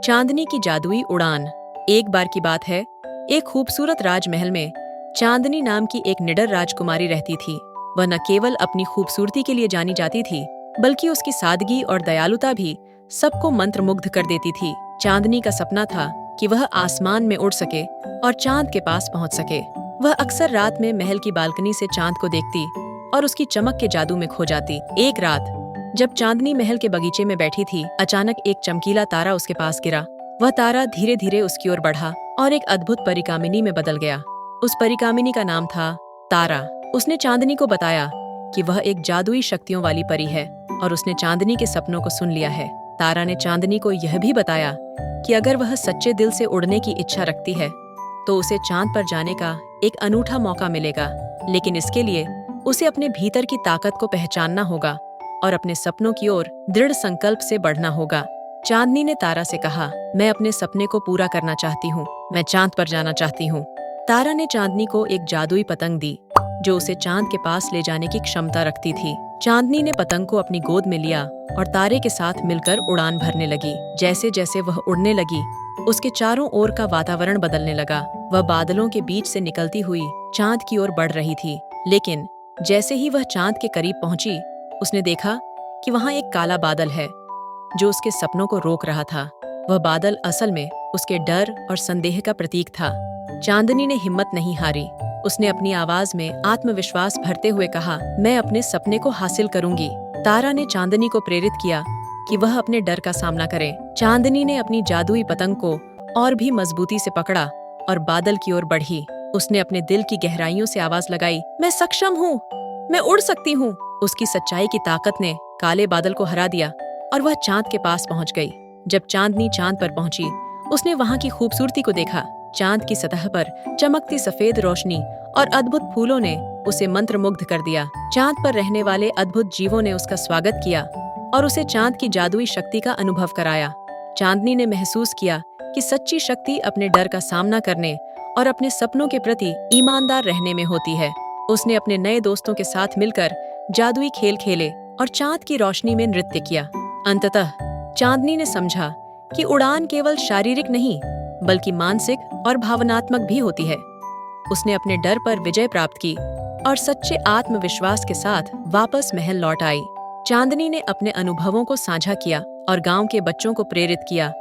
चांदनी की जादुई उड़ान। एक बार की बात है, एक खूबसूरत राजमहल में चांदनी नाम की एक निडर राजकुमारी रहती थी। वह न केवल अपनी खूबसूरती के लिए जानी जाती थी, बल्कि उसकी सादगी और दयालुता भी सबको मंत्रमुग्ध कर देती थी। चांदनी का सपना था कि वह आसमान में उड़ सके और चांद के पास पहुंच सके। वह अक्सर रात में महल की बालकनी से चांद को देखती और उसकी चमक के जादू में खो जाती। एक रात जब चांदनी महल के बगीचे में बैठी थी, अचानक एक चमकीला तारा उसके पास गिरा। वह तारा धीरे धीरे उसकी ओर बढ़ा और एक अद्भुत परिकामिनी में बदल गया। उस परिकामिनी का नाम था तारा। उसने चांदनी को बताया कि वह एक जादुई शक्तियों वाली परी है और उसने चांदनी के सपनों को सुन लिया है। तारा ने चांदनी को यह भी बताया कि अगर वह सच्चे दिल से उड़ने की इच्छा रखती है तो उसे चांद पर जाने का एक अनूठा मौका मिलेगा, लेकिन इसके लिए उसे अपने भीतर की ताकत को पहचानना होगा और अपने सपनों की ओर दृढ़ संकल्प से बढ़ना होगा। चांदनी ने तारा से कहा, मैं अपने सपने को पूरा करना चाहती हूँ, मैं चांद पर जाना चाहती हूँ। तारा ने चांदनी को एक जादुई पतंग दी जो उसे चांद के पास ले जाने की क्षमता रखती थी। चांदनी ने पतंग को अपनी गोद में लिया और तारे के साथ मिलकर उड़ान भरने लगी। जैसे जैसे वह उड़ने लगी, उसके चारों ओर का वातावरण बदलने लगा। वह बादलों के बीच से निकलती हुई चांद की ओर बढ़ रही थी, लेकिन जैसे ही वह चांद के करीब पहुंची, उसने देखा कि वहां एक काला बादल है जो उसके सपनों को रोक रहा था। वह बादल असल में उसके डर और संदेह का प्रतीक था। चांदनी ने हिम्मत नहीं हारी। उसने अपनी आवाज में आत्मविश्वास भरते हुए कहा, मैं अपने सपने को हासिल करूंगी। तारा ने चांदनी को प्रेरित किया कि वह अपने डर का सामना करे। चांदनी ने अपनी जादुई पतंग को और भी मजबूती से पकड़ा और बादल की ओर बढ़ी। उसने अपने दिल की गहराइयों से आवाज लगाई, मैं सक्षम हूँ, मैं उड़ सकती हूँ। उसकी सच्चाई की ताकत ने काले बादल को हरा दिया और वह चांद के पास पहुंच गई। जब चांदनी चांद पर पहुंची, उसने वहां की खूबसूरती को देखा। चांद की सतह पर चमकती सफेद रोशनी और अद्भुत फूलों ने उसे मंत्रमुग्ध कर दिया। चांद पर रहने वाले अद्भुत जीवों ने उसका स्वागत किया और उसे चांद की जादुई शक्ति का अनुभव कराया। चांदनी ने महसूस किया कि सच्ची शक्ति अपने डर का सामना करने और अपने सपनों के प्रति ईमानदार रहने में होती है। उसने अपने नए दोस्तों के साथ मिलकर जादुई खेल खेले और चांद की रोशनी में नृत्य किया। अंततः चांदनी ने समझा कि उड़ान केवल शारीरिक नहीं, बल्कि मानसिक और भावनात्मक भी होती है। उसने अपने डर पर विजय प्राप्त की और सच्चे आत्मविश्वास के साथ वापस महल लौट आई। चांदनी ने अपने अनुभवों को साझा किया और गांव के बच्चों को प्रेरित किया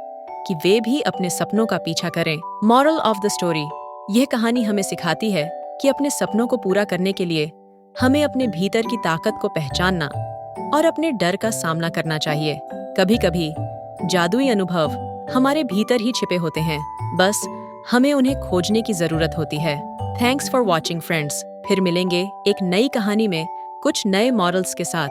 कि वे भी अपने सपनों का पीछा करें। मॉरल ऑफ द स्टोरी, यह कहानी हमें सिखाती है कि अपने सपनों को पूरा करने के लिए हमें अपने भीतर की ताकत को पहचानना और अपने डर का सामना करना चाहिए। कभी-कभी जादुई अनुभव हमारे भीतर ही छिपे होते हैं, बस हमें उन्हें खोजने की जरूरत होती है। Thanks for watching friends. फिर मिलेंगे एक नई कहानी में कुछ नए मॉरल्स के साथ।